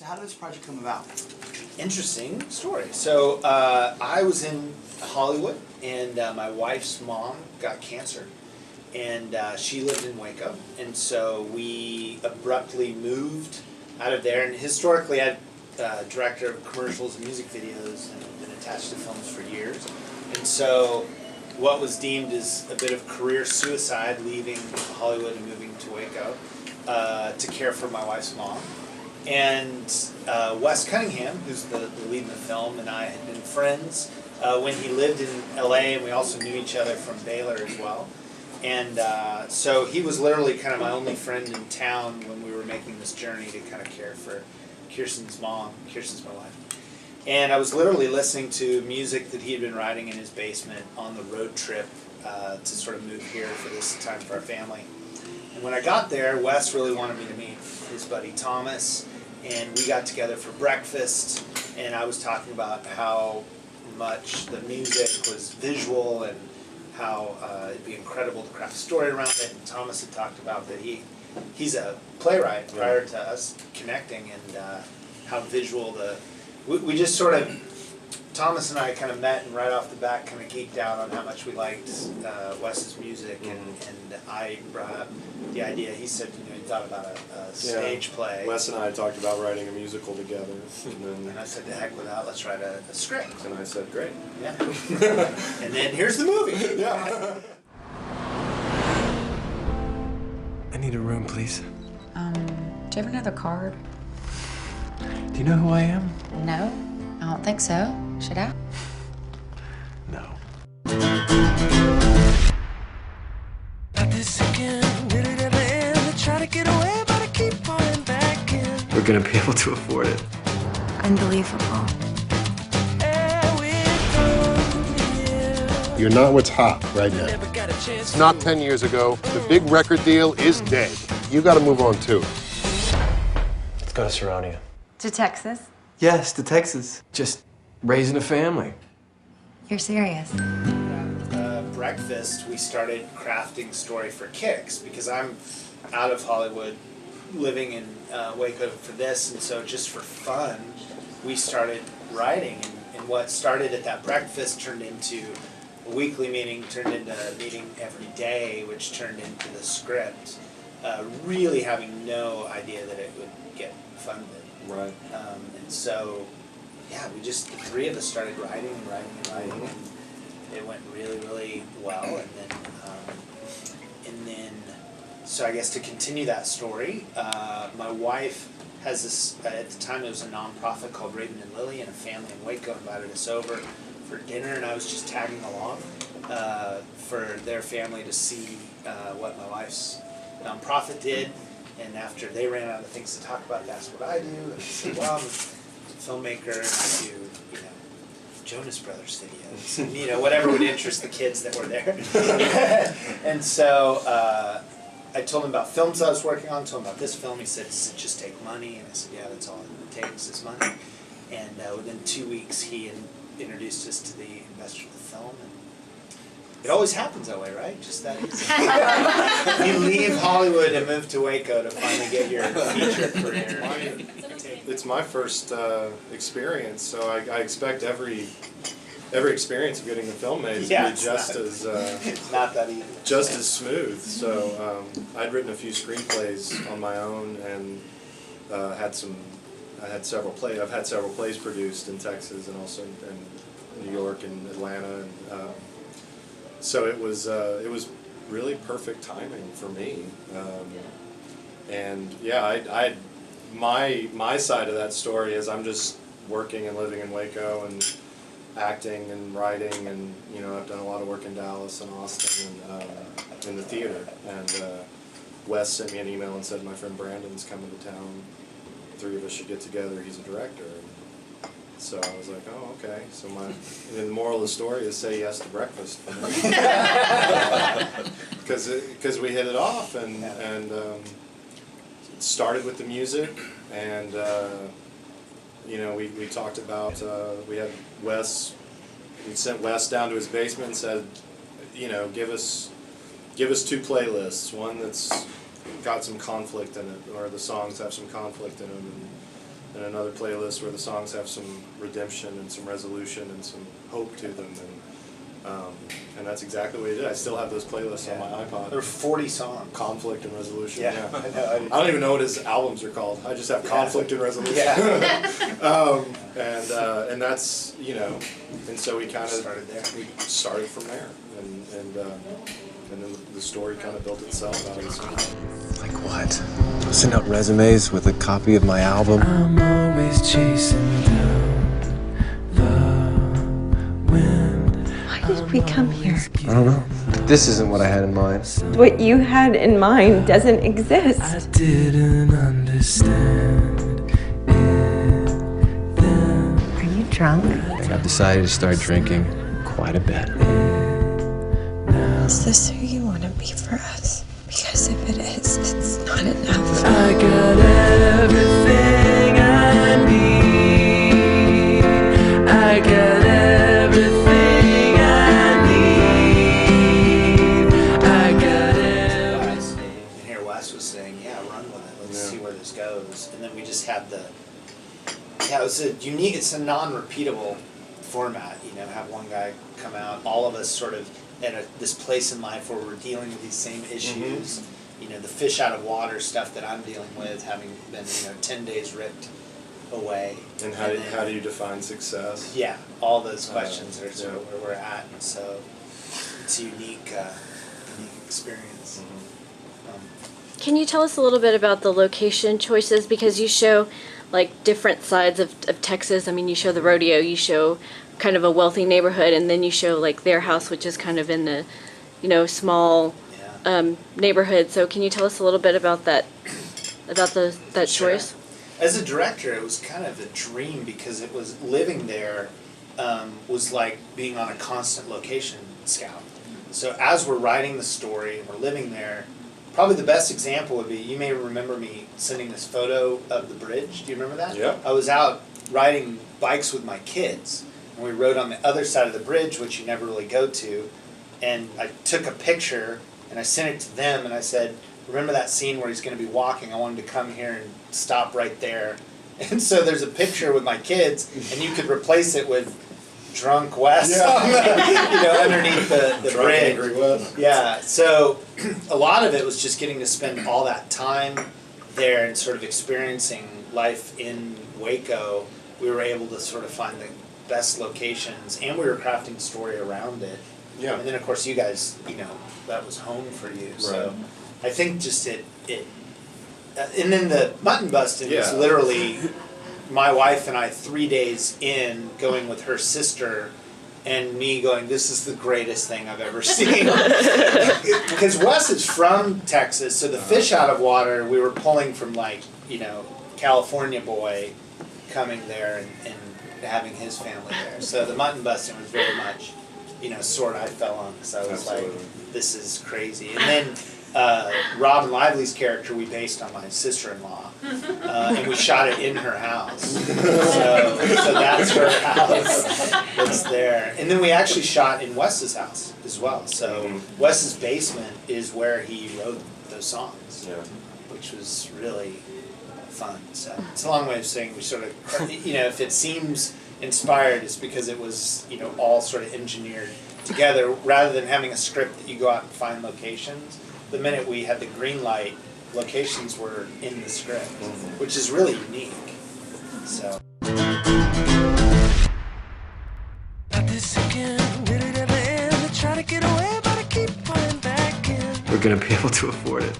So how did this project come about? Interesting story. So I was in Hollywood, and my wife's mom got cancer, and she lived in Waco, and so we abruptly moved out of there. And historically, I'm director of commercials and music videos, and I've been attached to films for years. And so what was deemed as a bit of career suicide, leaving Hollywood and moving to Waco to care for my wife's mom. And Wes Cunningham, who's the lead in the film, and I had been friends when he lived in LA, and we also knew each other from Baylor as well. And so he was literally kind of my only friend in town when we were making this journey to kind of care for Kirsten's mom. Kirsten's my wife. And I was literally listening to music that he had been writing in his basement on the road trip to sort of move here for this time for our family. And when I got there, Wes really wanted me to meet his buddy Thomas, and we got together for breakfast, and I was talking about how much the music was visual and how it'd be incredible to craft a story around it. And Thomas had talked about that he's a playwright prior to us connecting, and how visual we just sort of, Thomas and I kind of met and right off the bat kind of geeked out on how much we liked Wes's music, and I brought up the idea. He said, he thought about a stage play. Wes and I talked about writing a musical together. And I said, to heck with that, let's write a script. And I said, great. Yeah. And then here's the movie. Yeah. I need a room, please. Do you have another card? Do you know who I am? No, I don't think so. Should I? No. We're gonna be able to afford it. Unbelievable. You're not what's hot right now. It's not 10 years ago. The big record deal is dead. You gotta move on too. Let's go to Sironia. To Texas? Yes, to Texas. Just raising a family. You're serious? Breakfast, we started crafting story for kicks, because I'm out of Hollywood, living in Waco for this, and so just for fun, we started writing, and what started at that breakfast turned into a weekly meeting, turned into a meeting every day, which turned into the script, really having no idea that it would get funded. Right. And so, yeah, the three of us started writing and writing and writing, and it went really, really well. And then, so I guess to continue that story, my wife has this, at the time it was a nonprofit called Raven and Lily, and a family in Waco invited us over for dinner, and I was just tagging along for their family to see what my wife's nonprofit did. And after they ran out of things to talk about, that's what I do. And I said, well, I'm a filmmaker, and I do, Jonas Brothers videos, and, whatever would interest the kids that were there. And so I told him about films I was working on, told him about this film. He said, does it just take money? And I said, yeah, that's all it takes is money. And within 2 weeks, he introduced us to the investor of the film. And it always happens that way, right? Just that easy. You leave Hollywood and move to Waco to finally get your feature career. It's my first experience, so I expect every experience of getting a film made to be just as it's not that easy. Just as smooth. So I'd written a few screenplays on my own, and I've had several plays produced in Texas and also in New York and Atlanta, and so it was really perfect timing for me. And yeah, my side of that story is I'm just working and living in Waco and acting and writing, and I've done a lot of work in Dallas and Austin and in the theater. And Wes sent me an email and said, my friend Brandon's coming to town. The three of us should get together. He's a director. And so I was like, oh, okay. So the moral of the story is say yes to breakfast for me. Because we hit it off, and it started with the music, and we talked about, we had Wes, we sent Wes down to his basement and said, give us 2 playlists, one that's got some conflict in it, or the songs have some conflict in them, and another playlist where the songs have some redemption and some resolution and some hope to them, and that's exactly what he did. I still have those playlists on my iPod. There are 40 songs. Conflict and Resolution. Yeah, I know. I don't even know what his albums are called. I just have Conflict and Resolution. Yeah. And that's, you know, and so we kind of Started there. We started from there, and then the story kind of built itself out of the song. Like what? Send out resumes with a copy of my album. I'm always chasing down the wind. Why did we come here? I don't know. This isn't what I had in mind. What you had in mind doesn't exist. I didn't understand it then. Are you drunk? I've decided to start drinking quite a bit. Is this who you want to be for us? Because if it is, it's not enough. I got everything I need. I got everything I need. I got everything. And here Wes was saying, yeah, run with it. Let's see where this goes. And then we just had it's a non-repeatable format, you know, have one guy come out, all of us sort of at this place in life where we're dealing with these same issues, you know, the fish out of water stuff that I'm dealing with, having been, 10 days ripped away. And how do you define success? Yeah, all those questions are sort of where we're at, and so it's a unique experience. Can you tell us a little bit about the location choices? Because you show like different sides of Texas. I mean, you show the rodeo, you show kind of a wealthy neighborhood, and then you show like their house, which is kind of in the, small neighborhood. So can you tell us a little bit about that choice? As a director, it was kind of a dream because it was living there was like being on a constant location scout. So as we're writing the story and we're living there, probably the best example would be, you may remember me sending this photo of the bridge. Do you remember that? Yeah. I was out riding bikes with my kids, and we rode on the other side of the bridge, which you never really go to, and I took a picture and I sent it to them and I said, remember that scene where he's going to be walking? I wanted to come here and stop right there. And so there's a picture with my kids, and you could replace it with drunk Wes underneath the Drunk bridge. Angry Wes. Yeah, so a lot of it was just getting to spend all that time there and sort of experiencing life in Waco. We were able to sort of find the best locations, and we were crafting a story around it. Yeah. And then of course you guys, that was home for you. So Right. I think just and then the mutton busting was Yeah. literally my wife and I 3 days in going with her sister and me going, this is the greatest thing I've ever seen. Because Wes is from Texas, so the fish out of water we were pulling from California boy coming there and having his family there. So the mutton busting was very much, sword I fell on, because I was Absolutely. like, this is crazy. And then Robin Lively's character we based on my sister-in-law, and we shot it in her house. So that's her house that's there. And then we actually shot in Wes's house as well. So Wes's basement is where he wrote those songs, which was really fun. So it's a long way of saying we sort of, if it seems inspired, it's because it was, all sort of engineered together rather than having a script that you go out and find locations. The minute we had the green light, locations were in the script, which is really unique. So. We're gonna be able to afford it.